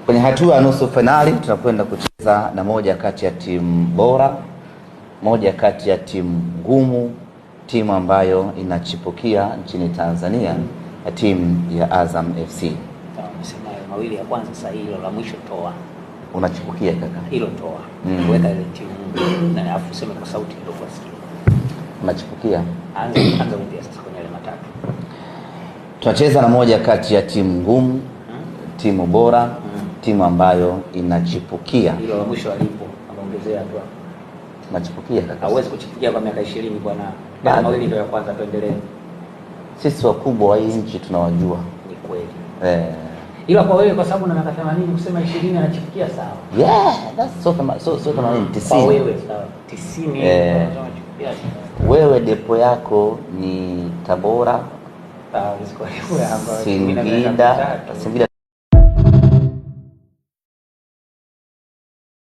Kwenye hatua ya nusu finali tunakwenda kucheza na moja kati ya timu bora, moja kati ya timu ngumu, timu ambayo inachipukia nchini Tanzania, ya timu ya Azam FC. Nasema mawili ya kwanza sasa, hilo la mwisho toa. Unachipukia kaka? Hilo toa. Weka ile timu na afu sema kwa sauti ndio kusikia. Unachipukia. Anza upya sasa kwenye ile matatu. Tunacheza na moja kati ya timu ngumu, timu bora, timu ambayo inachipukia. Hilo la mwisho alipo, ameongezea tu. Unachipukia kaka? Hauwezi kuchipukia kwa miaka 20 bwana. Bado mawili ndio ya kwanza, tuendelee. Sisi wakubwa wa hii nchi tunawajua. Ni kweli. Ila kwa wewe kwa sababu na miaka 80 kusema 20 anachipukia sawa. Yeah, that's so 90. Kwa wewe sawa. 90 anachipukia. Wewe depo yako ni Tabora, Singida